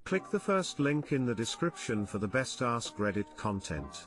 Click the first link in the description for the best Askreddit content.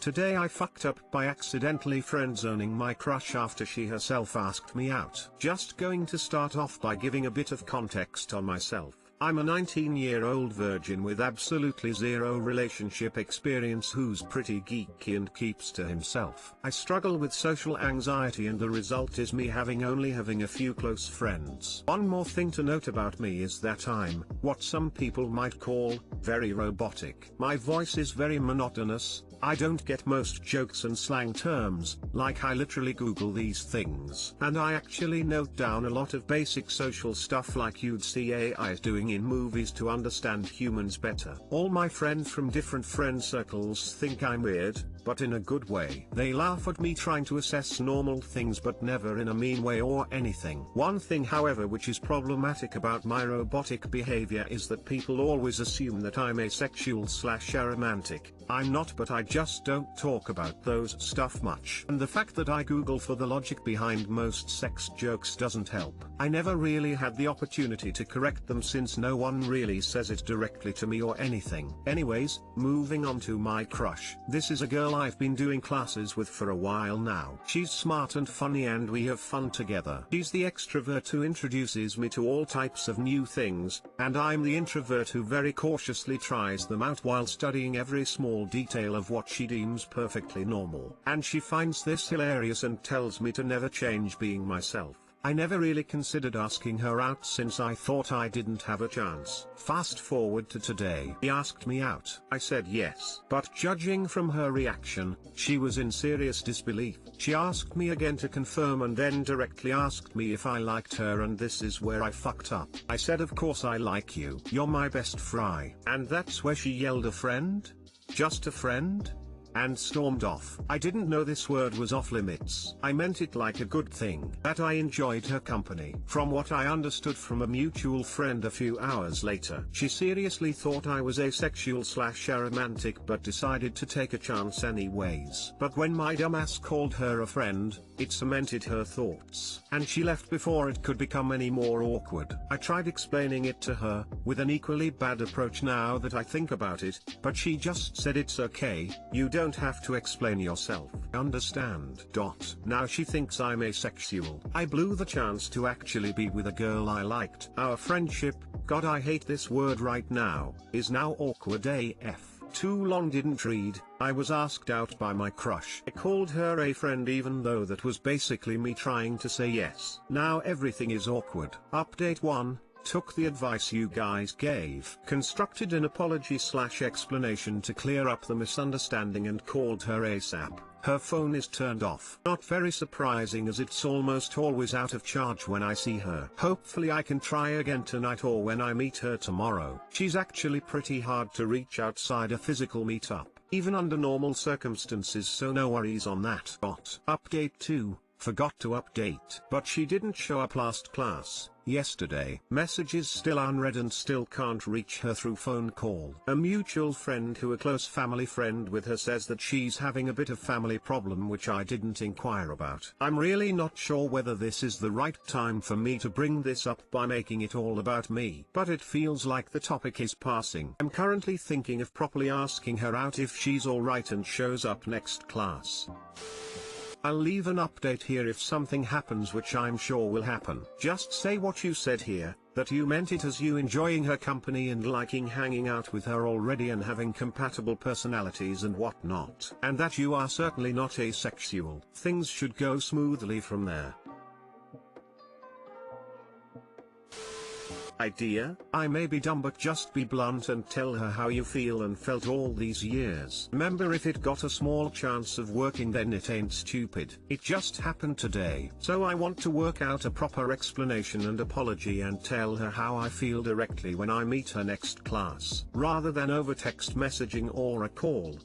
Today I fucked up by accidentally friendzoning my crush after she herself asked me out. Just going to start off by giving a bit of context on myself. I'm a 19-year-old virgin with absolutely zero relationship experience who's pretty geeky and keeps to himself. I struggle with social anxiety and the result is me having a few close friends. One more thing to note about me is that I'm, what some people might call, very robotic. My voice is very monotonous. I don't get most jokes and slang terms, like I literally Google these things. And I actually note down a lot of basic social stuff like you'd see AIs doing in movies to understand humans better. All my friends from different friend circles think I'm weird, but in a good way. They laugh at me trying to assess normal things but never in a mean way or anything. One thing however which is problematic about my robotic behavior is that people always assume that I'm asexual/aromantic. I'm not, but I just don't talk about those stuff much. And the fact that I Google for the logic behind most sex jokes doesn't help. I never really had the opportunity to correct them since no one really says it directly to me or anything. Anyways, moving on to my crush. This is a girl I've been doing classes with for a while now. She's smart and funny and we have fun together. She's the extrovert who introduces me to all types of new things, and I'm the introvert who very cautiously tries them out while studying every small detail of what she deems perfectly normal. And she finds this hilarious and tells me to never change being myself. I never really considered asking her out since I thought I didn't have a chance. Fast forward to today. She asked me out. I said yes. But judging from her reaction, she was in serious disbelief. She asked me again to confirm and then directly asked me if I liked her, and this is where I fucked up. I said of course I like you. You're my best fry. And that's where she yelled, a friend? Just a friend? And stormed off. I didn't know this word was off limits. I meant it like a good thing, that I enjoyed her company. From what I understood from a mutual friend a few hours later, she seriously thought I was asexual/aromantic but decided to take a chance anyways. But when my dumbass called her a friend, it cemented her thoughts, and she left before it could become any more awkward. I tried explaining it to her, with an equally bad approach now that I think about it, but she just said it's okay, you don't have to explain yourself. Understand. Now she thinks I'm asexual. I blew the chance to actually be with a girl I liked. Our friendship, God I hate this word right now, is now awkward AF. Too long didn't read. I was asked out by my crush. I called her a friend even though that was basically me trying to say yes. Now everything is awkward. Update 1. Took the advice you guys gave, constructed an apology/explanation to clear up the misunderstanding and called her ASAP. Her phone is turned off. Not very surprising as it's almost always out of charge when I see her. Hopefully I can try again tonight or when I meet her tomorrow. She's actually pretty hard to reach outside a physical meetup, even under normal circumstances, so no worries on that. Update 2. Forgot to update. But she didn't show up last class, yesterday. Messages still unread and still can't reach her through phone call. A mutual friend who a close family friend with her says that she's having a bit of family problem which I didn't inquire about. I'm really not sure whether this is the right time for me to bring this up by making it all about me, but it feels like the topic is passing. I'm currently thinking of properly asking her out if she's alright and shows up next class. I'll leave an update here if something happens, which I'm sure will happen. Just say what you said here, that you meant it as you enjoying her company and liking hanging out with her already and having compatible personalities and whatnot. And that you are certainly not asexual. Things should go smoothly from there. Idea? I may be dumb, but just be blunt and tell her how you feel and felt all these years. Remember, if it got a small chance of working then it ain't stupid. It just happened today. So I want to work out a proper explanation and apology and tell her how I feel directly when I meet her next class, rather than over text messaging or a call.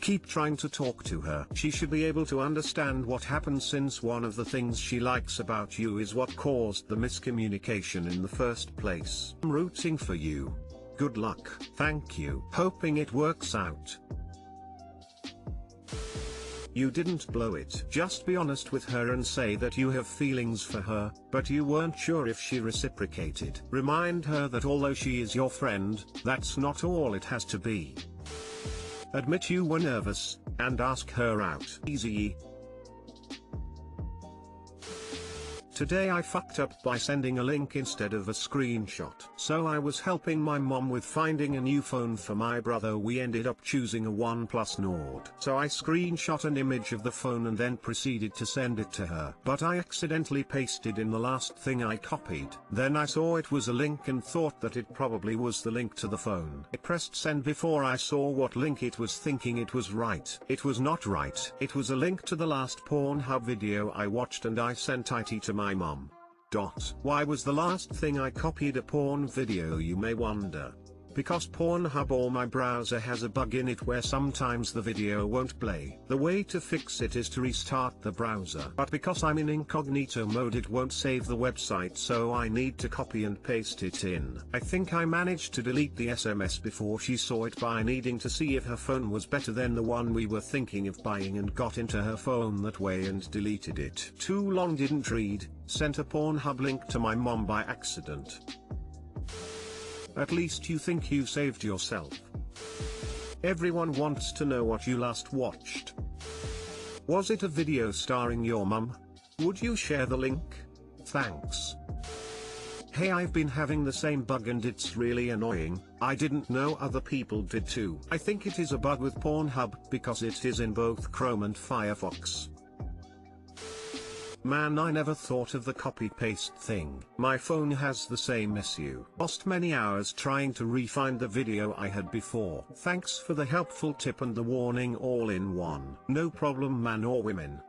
Keep trying to talk to her. She should be able to understand what happened, since one of the things she likes about you is what caused the miscommunication in the first place. I'm rooting for you. Good luck. Thank you. Hoping it works out. You didn't blow it. Just be honest with her and say that you have feelings for her, but you weren't sure if she reciprocated. Remind her that although she is your friend, that's not all it has to be. Admit you were nervous, and ask her out. Easy. Today I fucked up by sending a link instead of a screenshot. So I was helping my mom with finding a new phone for my brother. We ended up choosing a OnePlus Nord. So I screenshot an image of the phone and then proceeded to send it to her. But I accidentally pasted in the last thing I copied. Then I saw it was a link and thought that it probably was the link to the phone. I pressed send before I saw what link it was, thinking it was right. It was not right. It was a link to the last Pornhub video I watched, and I sent it to my mom. Why was the last thing I copied a porn video, you may wonder? Because Pornhub or my browser has a bug in it where sometimes the video won't play. The way to fix it is to restart the browser. But because I'm in incognito mode, it won't save the website, so I need to copy and paste it in. I think I managed to delete the SMS before she saw it by needing to see if her phone was better than the one we were thinking of buying, and got into her phone that way and deleted it. Too long, didn't read, sent a Pornhub link to my mom by accident. At least you think you saved yourself. Everyone wants to know what you last watched. Was it a video starring your mum? Would you share the link? Thanks. Hey, I've been having the same bug and it's really annoying. I didn't know other people did too. I think it is a bug with Pornhub because it is in both Chrome and Firefox. Man, I never thought of the copy-paste thing. My phone has the same issue. Lost many hours trying to re-find the video I had before. Thanks for the helpful tip and the warning all in one. No problem, man or women.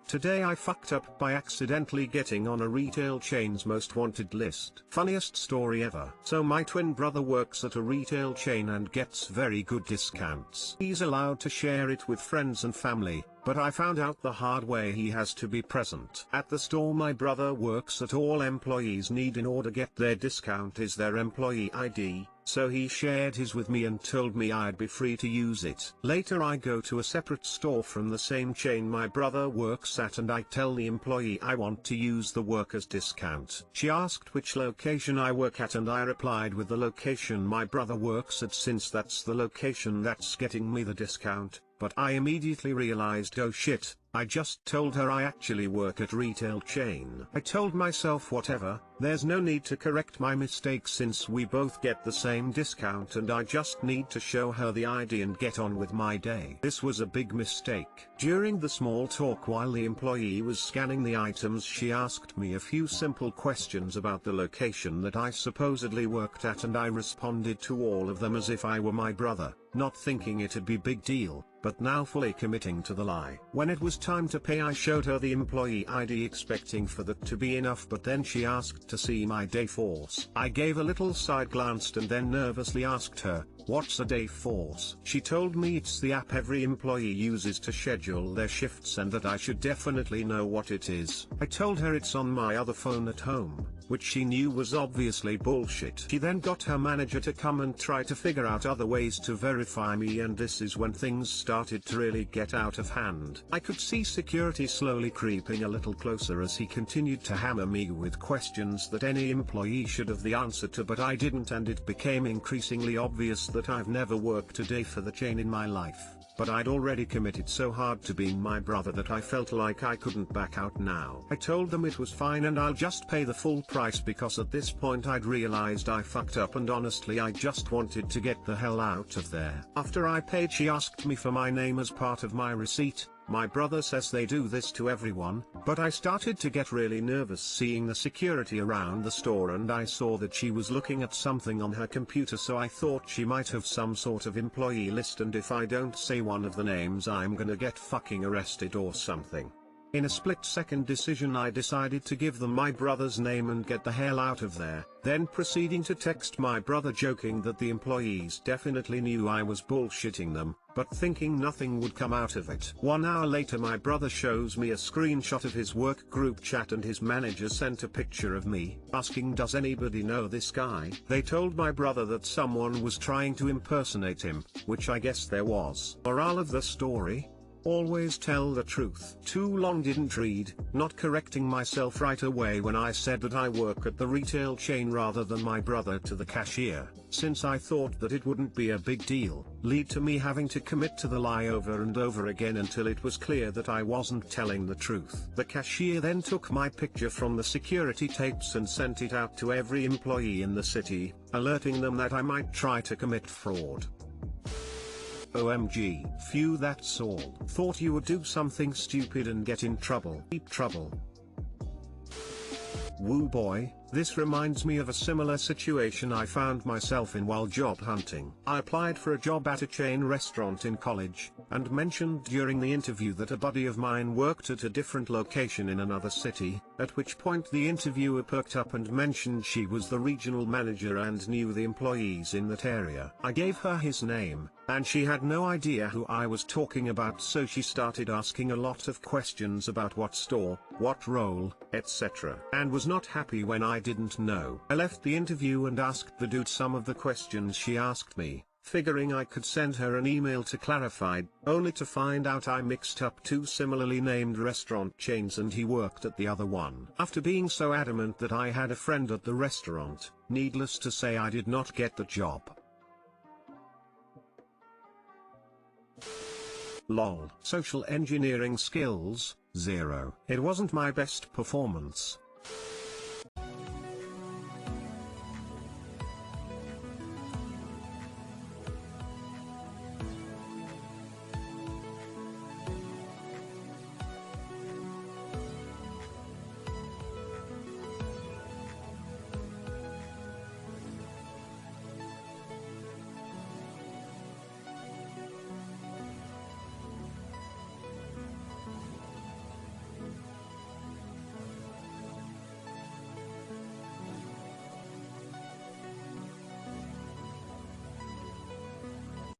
Today I fucked up by accidentally getting on a retail chain's most wanted list. Funniest story ever. So my twin brother works at a retail chain and gets very good discounts. He's allowed to share it with friends and family, but I found out the hard way he has to be present at the store my brother works at. All employees need in order to get their discount is their employee ID. So he shared his with me and told me I'd be free to use it. Later I go to a separate store from the same chain my brother works at and I tell the employee I want to use the workers' discount. She asked which location I work at and I replied with the location my brother works at, since that's the location that's getting me the discount. But I immediately realized, oh shit, I just told her I actually work at retail chain. I told myself whatever, there's no need to correct my mistake since we both get the same discount and I just need to show her the ID and get on with my day. This was a big mistake. During the small talk while the employee was scanning the items, she asked me a few simple questions about the location that I supposedly worked at and I responded to all of them as if I were my brother, not thinking it'd be big deal, but now fully committing to the lie. When it was time to pay I showed her the employee ID expecting for that to be enough, but then she asked to see my day force. I gave a little side glanced and then nervously asked her, what's a day force? She told me it's the app every employee uses to schedule their shifts and that I should definitely know what it is. I told her it's on my other phone at home, which she knew was obviously bullshit. She then got her manager to come and try to figure out other ways to verify me, and this is when things started to really get out of hand. I could see security slowly creeping a little closer as he continued to hammer me with questions that any employee should have the answer to, but I didn't, and it became increasingly obvious that I've never worked a day for the chain in my life. But I'd already committed so hard to being my brother that I felt like I couldn't back out now. I told them it was fine and I'll just pay the full price, because at this point I'd realized I fucked up and honestly I just wanted to get the hell out of there. After I paid, she asked me for my name as part of my receipt. My brother says they do this to everyone, but I started to get really nervous seeing the security around the store, and I saw that she was looking at something on her computer, so I thought she might have some sort of employee list, and if I don't say one of the names I'm gonna get fucking arrested or something. In a split-second decision I decided to give them my brother's name and get the hell out of there, then proceeding to text my brother joking that the employees definitely knew I was bullshitting them, but thinking nothing would come out of it. 1 hour later my brother shows me a screenshot of his work group chat and his manager sent a picture of me, asking does anybody know this guy? They told my brother that someone was trying to impersonate him, which I guess there was. Moral of the story? Always tell the truth. Too long didn't read, not correcting myself right away when I said that I work at the retail chain rather than my brother to the cashier, since I thought that it wouldn't be a big deal, lead to me having to commit to the lie over and over again until it was clear that I wasn't telling the truth. The cashier then took my picture from the security tapes and sent it out to every employee in the city, alerting them that I might try to commit fraud. OMG, phew, that's all. Thought you would do something stupid and get in trouble. Deep trouble. Woo boy, this reminds me of a similar situation I found myself in while job hunting. I applied for a job at a chain restaurant in college, and mentioned during the interview that a buddy of mine worked at a different location in another city, at which point the interviewer perked up and mentioned she was the regional manager and knew the employees in that area. I gave her his name, and she had no idea who I was talking about, so she started asking a lot of questions about what store, what role, etc. and was not happy when I didn't know. I left the interview and asked the dude some of the questions she asked me, figuring I could send her an email to clarify, only to find out I mixed up two similarly named restaurant chains and he worked at the other one. After being so adamant that I had a friend at the restaurant, needless to say I did not get the job. Lol. Social engineering skills, 0. It wasn't my best performance,